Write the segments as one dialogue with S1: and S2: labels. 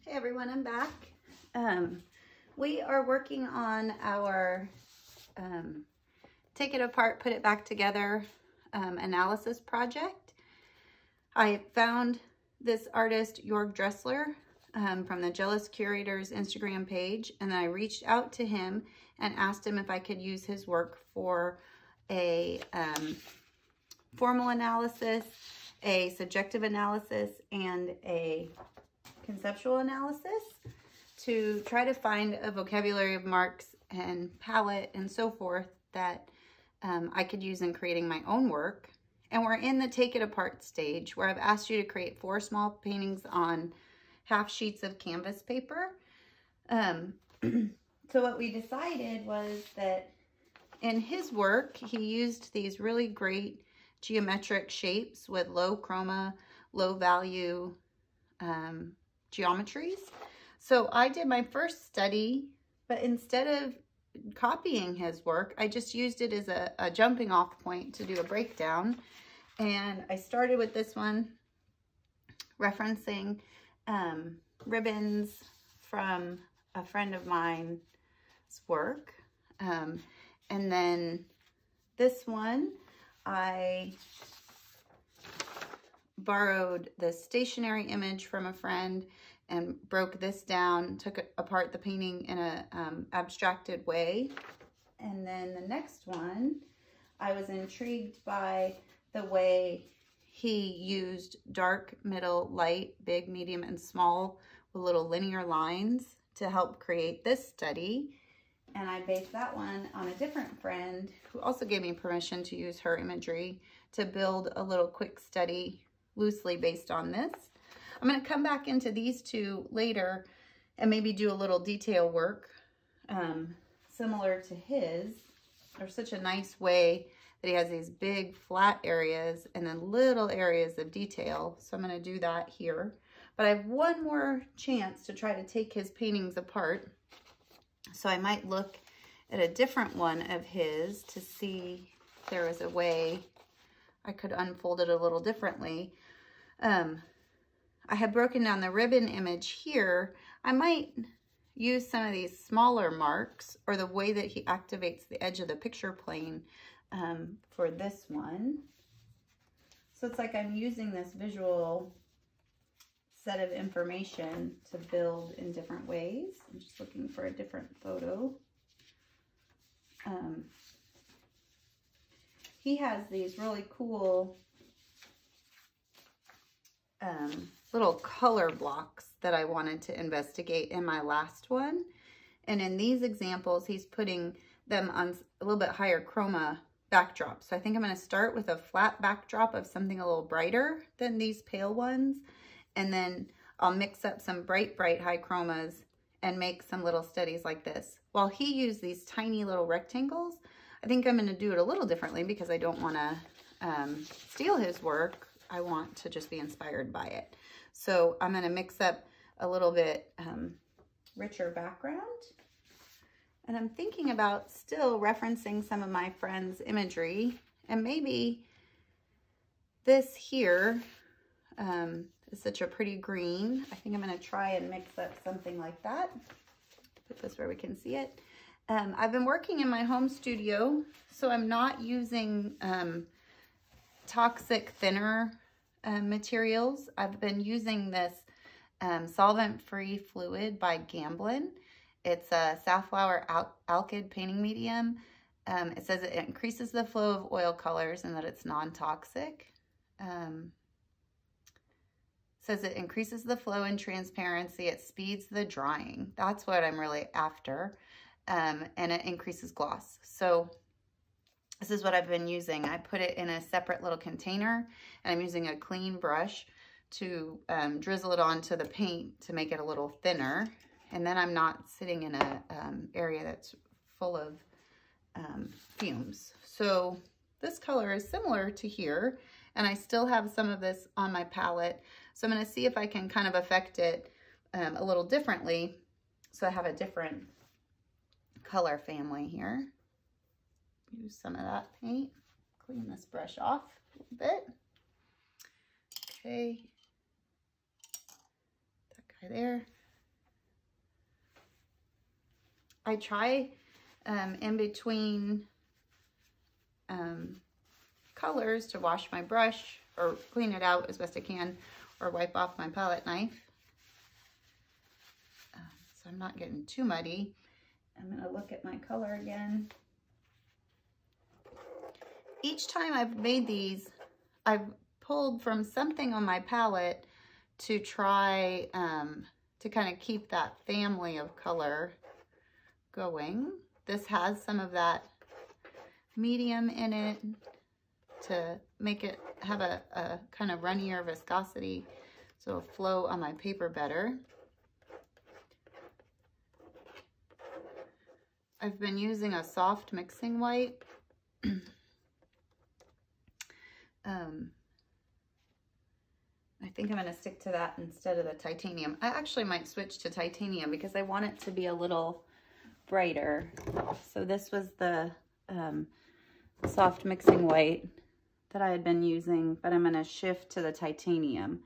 S1: Hey everyone, I'm back. We are working on our take it apart, put it back together analysis project. I found this artist, Jörg Dressler, from the Jealous Curators Instagram page, and I reached out to him and asked him if I could use his work for a formal analysis, a subjective analysis, and a conceptual analysis to try to find a vocabulary of marks and palette and so forth that I could use in creating my own work. And we're in the take it apart stage where I've asked you to create 4 small paintings on half sheets of canvas paper. So what we decided was that in his work, he used these really great geometric shapes with low chroma, low value geometries. So I did my first study, but instead of copying his work, I just used it as a jumping off point to do a breakdown. And I started with this one, referencing ribbons from a friend of mine's work. And then this one, I borrowed the stationary image from a friend and broke this down, took apart the painting in a abstracted way. And then the next one, I was intrigued by the way he used dark, middle, light, big, medium, and small with little linear lines to help create this study. And I based that one on a different friend who also gave me permission to use her imagery to build a little quick study loosely based on this. I'm going to come back into these two later and maybe do a little detail work similar to his. There's such a nice way that he has these big flat areas and then little areas of detail. So I'm going to do that here. But I have one more chance to try to take his paintings apart. So I might look at a different one of his to see if there was a way I could unfold it a little differently. I have broken down the ribbon image here. I might use some of these smaller marks or the way that he activates the edge of the picture plane for this one. So it's like I'm using this visual set of information to build in different ways. I'm just looking for a different photo. He has these really cool little color blocks that I wanted to investigate in my last one. And in these examples, he's putting them on a little bit higher chroma backdrop. So I think I'm going to start with a flat backdrop of something a little brighter than these pale ones. And then I'll mix up some bright high chromas and make some little studies like this. While he used these tiny little rectangles, I think I'm going to do it a little differently because I don't want to steal his work. I want to just be inspired by it. So I'm going to mix up a little bit richer background. And I'm thinking about still referencing some of my friend's imagery. And maybe this here is such a pretty green. I think I'm going to try and mix up something like that. Put this where we can see it. I've been working in my home studio, so I'm not using toxic thinner materials. I've been using this solvent-free fluid by Gamblin. It's a safflower alkyd painting medium. It says it increases the flow of oil colors and that it's non-toxic. Says it increases the flow and transparency. It speeds the drying. That's what I'm really after. And it increases gloss. So this is what I've been using. I put it in a separate little container, and I'm using a clean brush to drizzle it onto the paint to make it a little thinner. And then I'm not sitting in a area that's full of fumes. So this color is similar to here, and I still have some of this on my palette. So I'm going to see if I can kind of affect it a little differently. So I have a different color family here. Use some of that paint. Clean this brush off a little bit. Okay. That guy there. I try in between colors to wash my brush or clean it out as best I can, or wipe off my palette knife. So I'm not getting too muddy. I'm gonna look at my color again. Each time I've made these, I've pulled from something on my palette to try to kind of keep that family of color going. This has some of that medium in it to make it have a kind of runnier viscosity, so it'll flow on my paper better. I've been using a soft mixing white. I think I'm going to stick to that instead of the titanium. I actually might switch to titanium because I want it to be a little brighter. So this was the soft mixing white that I had been using, but I'm going to shift to the titanium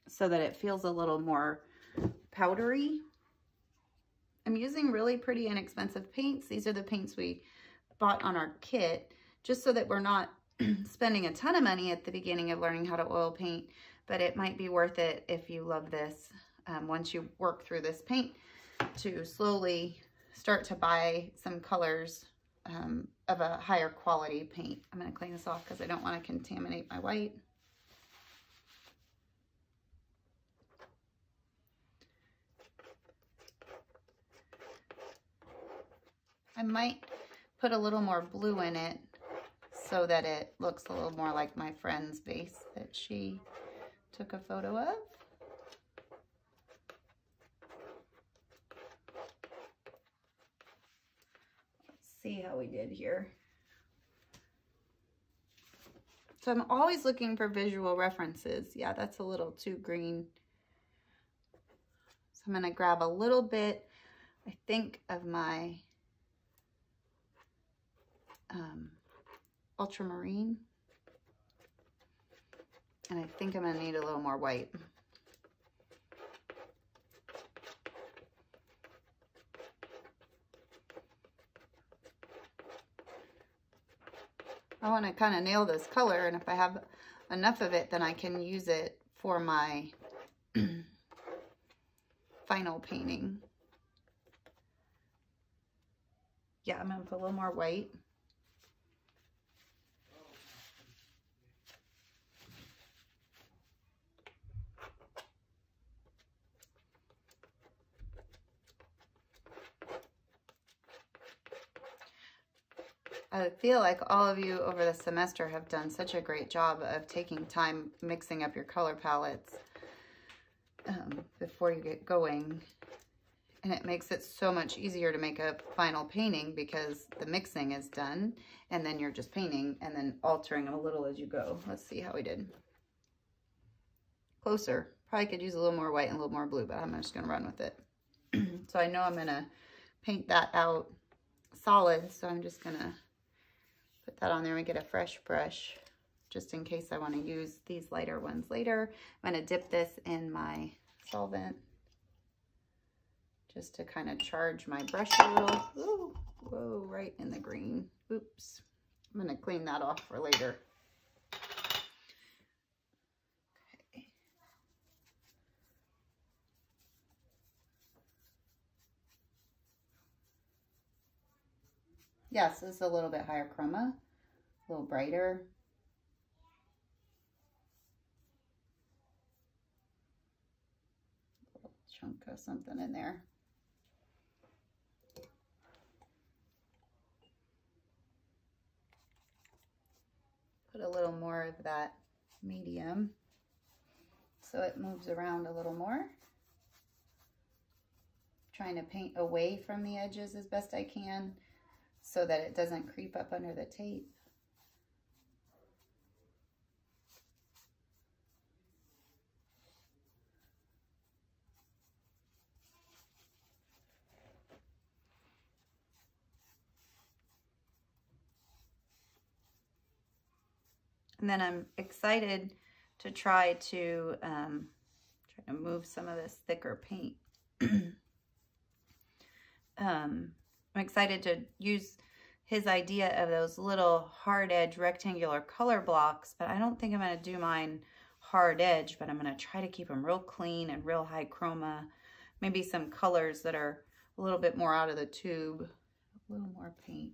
S1: so that it feels a little more powdery. I'm using really pretty inexpensive paints. These are the paints we bought on our kit, just so that we're not spending a ton of money at the beginning of learning how to oil paint, but it might be worth it if you love this once you work through this paint, to slowly start to buy some colors of a higher quality paint. I'm going to clean this off because I don't want to contaminate my white. I might put a little more blue in it so that it looks a little more like my friend's vase that she took a photo of. Let's see how we did here. So I'm always looking for visual references. Yeah, that's a little too green. So I'm going to grab a little bit, I think, of my ultramarine, and I think I'm going to need a little more white. I want to kind of nail this color, and if I have enough of it, then I can use it for my final painting. Yeah, I'm going to put a little more white. I feel like all of you over the semester have done such a great job of taking time mixing up your color palettes before you get going. And it makes it so much easier to make a final painting because the mixing is done and then you're just painting and then altering them a little as you go. Let's see how we did. Closer. Probably could use a little more white and a little more blue, but I'm just going to run with it. So I know I'm going to paint that out solid, so I'm just going to put that on there and get a fresh brush just in case I want to use these lighter ones later. I'm going to dip this in my solvent just to kind of charge my brush a little. Ooh, whoa, right in the green. Oops. I'm going to clean that off for later. Okay. Yes, this is a little bit higher chroma, a little brighter. A little chunk of something in there. Put a little more of that medium so it moves around a little more. Trying to paint away from the edges as best I can so that it doesn't creep up under the tape. And then I'm excited to try to move some of this thicker paint I'm excited to use his idea of those little hard edge rectangular color blocks, but I don't think I'm going to do mine hard edge, but I'm going to try to keep them real clean and real high chroma. Maybe some colors that are a little bit more out of the tube. A little more paint.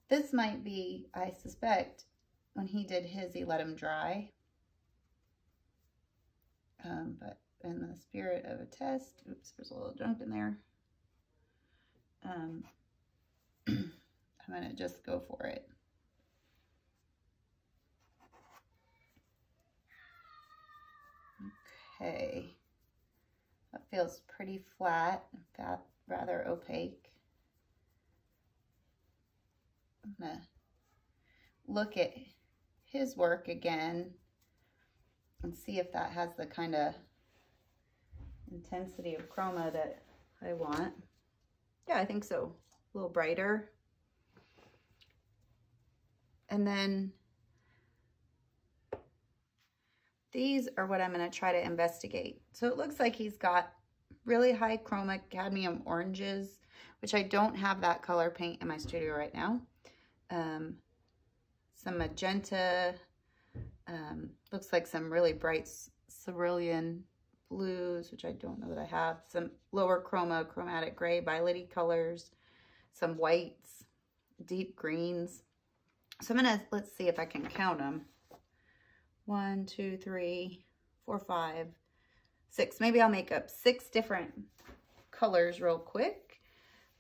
S1: This might be, I suspect, when he did his, he let him dry. But in the spirit of a test, oops, there's a little junk in there. I'm going to just go for it. Okay. That feels pretty flat, rather opaque. I'm going to look at his work again and see if that has the kind of intensity of chroma that I want. Yeah, I think so. A little brighter. And then these are what I'm going to try to investigate. So it looks like he's got really high chroma cadmium oranges, which I don't have that color paint in my studio right now. Some magenta, looks like some really bright cerulean blues, which I don't know that I have. Some lower chroma, chromatic gray, violet-y colors, some whites, deep greens. So I'm gonna, let's see if I can count them. 1, 2, 3, 4, 5, 6. Maybe I'll make up 6 different colors real quick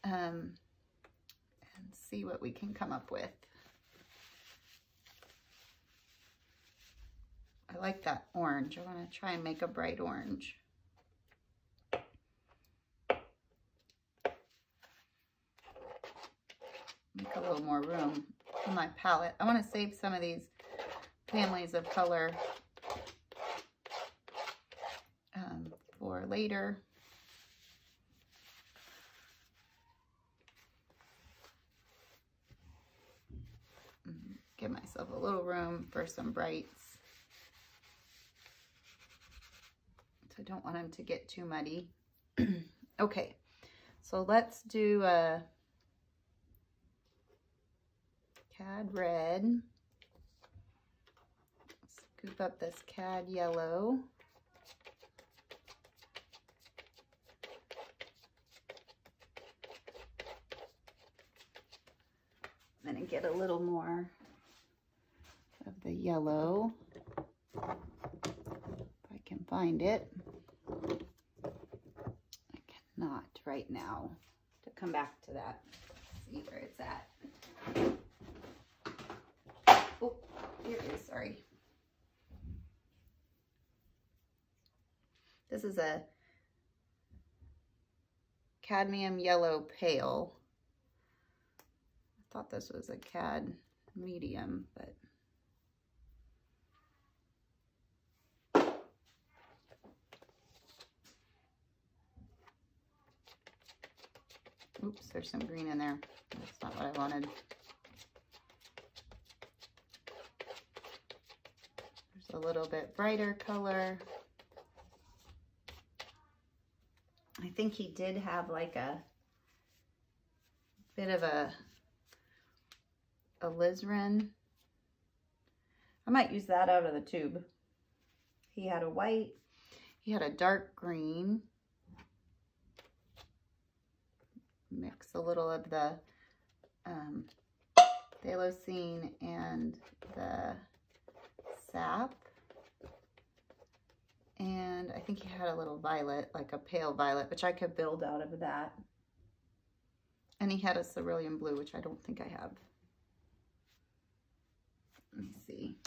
S1: and see what we can come up with. I like that orange. I want to try and make a bright orange. Make a little more room in my palette. I want to save some of these families of color for later. Give myself a little room for some brights. So I don't want them to get too muddy. Okay, so let's do a cad red. Scoop up this cad yellow. I'm gonna get a little more of the yellow, if I can find it. I cannot right now. To come back to that, see where it's at. Oh, here it is, sorry. This is a cadmium yellow pale. I thought this was a cad medium, but oops, there's some green in there. That's not what I wanted. There's a little bit brighter color. I think he did have like a bit of a alizarin. I might use that out of the tube. He had a white, he had a dark green. Mix a little of the Phthalocene and the sap. And I think he had a little violet, like a pale violet, which I could build out of that. And he had a cerulean blue, which I don't think I have. Let me see.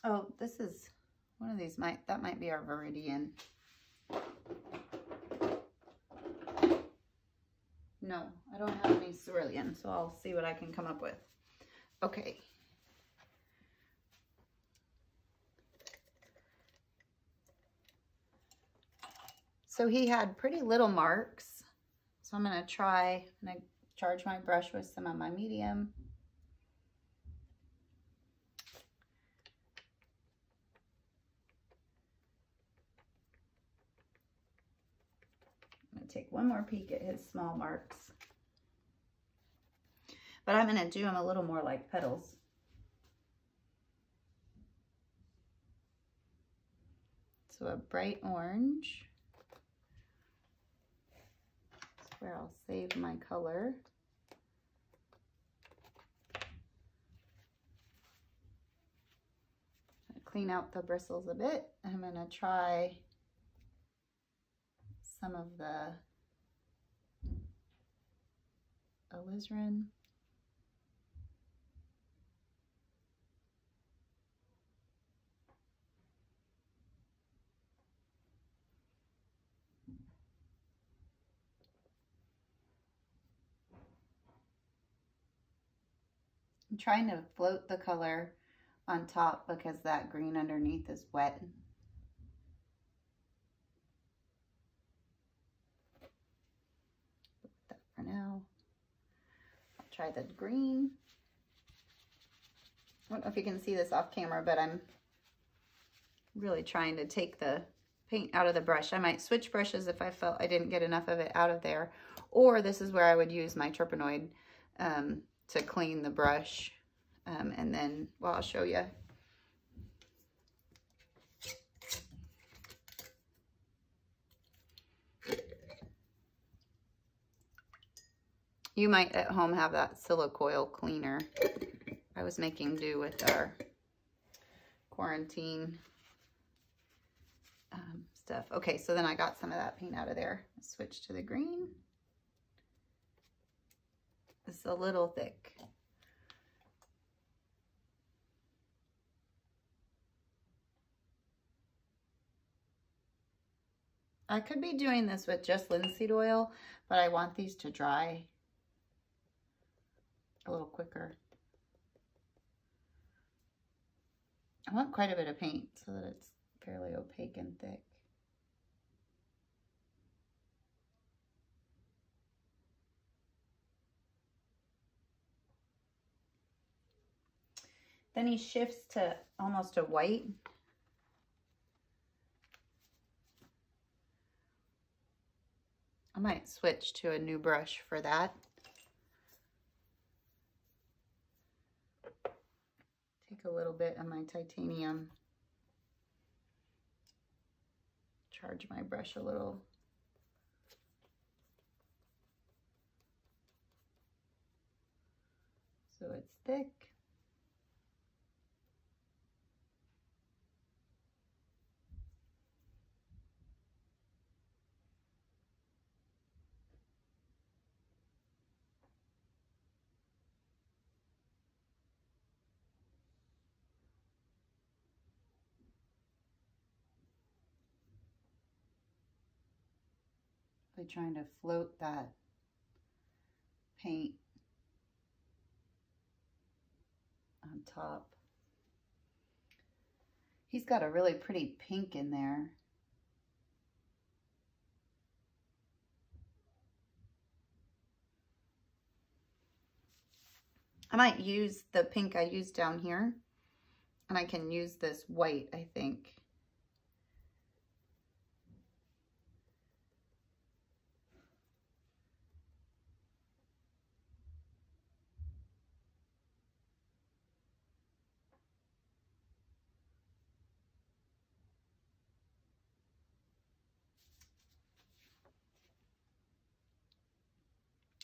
S1: Oh, this is one of these, that might be our Viridian. No, I don't have any cerulean, so I'll see what I can come up with. Okay. So he had pretty little marks. So I'm going to charge my brush with some of my medium. gonna take one more peek at his small marks. But I'm gonna do them a little more like petals. So a bright orange. That's where I'll save my color. Clean out the bristles a bit. I'm gonna try some of the alizarin. I'm trying to float the color on top because that green underneath is wet. Put that for now. I'll try the green. I don't know if you can see this off camera, but I'm really trying to take the paint out of the brush. I might switch brushes if I felt I didn't get enough of it out of there. Or this is where I would use my Turpenoid to clean the brush. And then, well, I'll show you. You might at home have that silicoil cleaner. I was making do with our quarantine stuff. Okay, so then I got some of that paint out of there. Switch to the green. It's a little thick. I could be doing this with just linseed oil, but I want these to dry a little quicker. I want quite a bit of paint so that it's fairly opaque and thick. Then he shifts to almost a white. I might switch to a new brush for that. Take a little bit of my titanium. Charge my brush a little. So it's thick. Really trying to float that paint on top. He's got a really pretty pink in there. I might use the pink I used down here, and I can use this white, I think.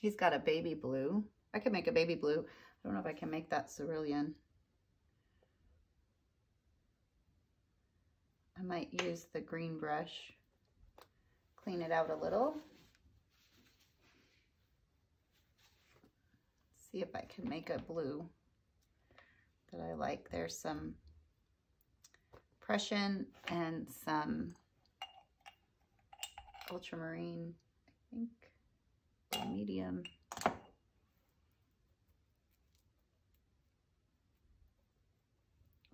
S1: He's got a baby blue. I could make a baby blue. I don't know if I can make that cerulean. I might use the green brush, clean it out a little. See if I can make a blue that I like. There's some Prussian and some ultramarine, I think. Medium. So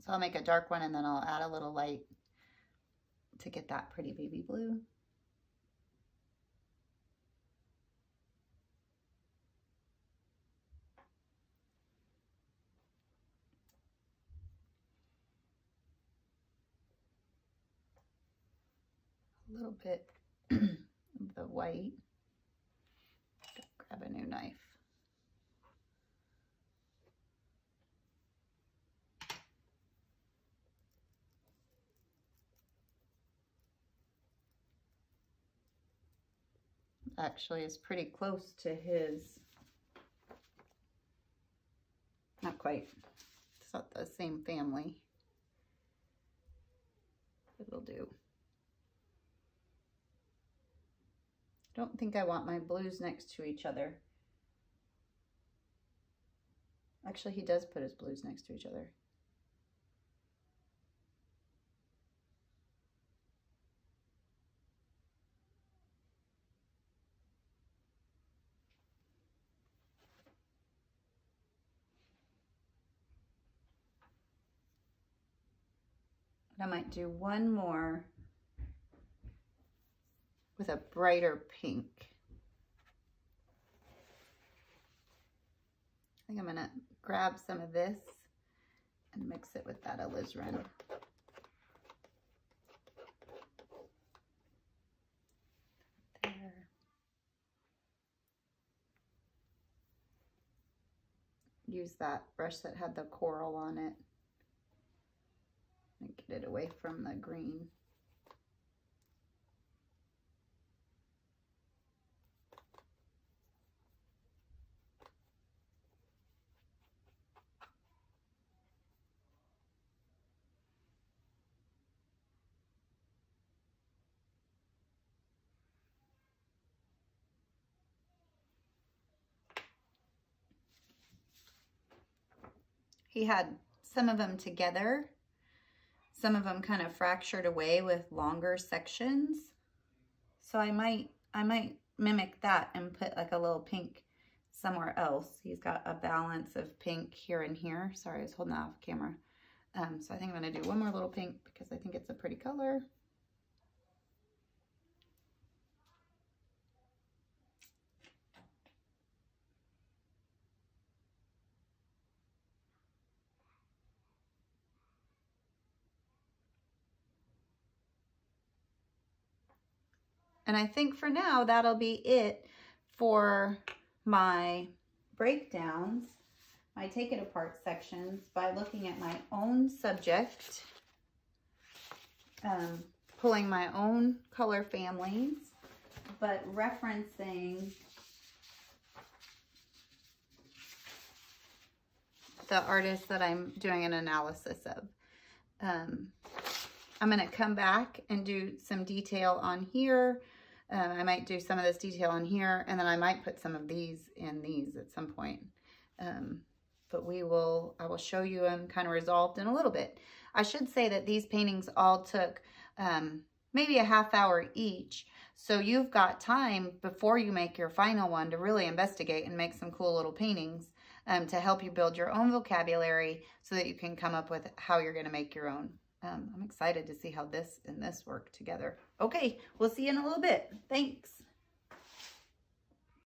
S1: I'll make a dark one and then I'll add a little light to get that pretty baby blue. A little bit of the white. Grab a new knife. Actually is pretty close to his, not quite, it's not the same family. It'll do. Don't think I want my blues next to each other. Actually, he does put his blues next to each other. I might do one more with a brighter pink. I think I'm gonna grab some of this and mix it with that alizarin. There. Use that brush that had the coral on it. And get it away from the green. He had some of them together. Some of them kind of fractured away with longer sections. So I might mimic that and put like a little pink somewhere else. He's got a balance of pink here and here. Sorry, I was holding that off camera. So I think I'm gonna do one more little pink because I think it's a pretty color. And I think for now, that'll be it for my breakdowns, my take it apart sections by looking at my own subject, pulling my own color families, but referencing the artist that I'm doing an analysis of. I'm going to come back and do some detail on here. I might do some of this detail on here, and then I might put some of these in these at some point. But I will show you them kind of resolved in a little bit. I should say that these paintings all took maybe a half hour each. So you've got time before you make your final one to really investigate and make some cool little paintings to help you build your own vocabulary so that you can come up with how you're going to make your own. I'm excited to see how this and this work together. Okay, we'll see you in a little bit. Thanks.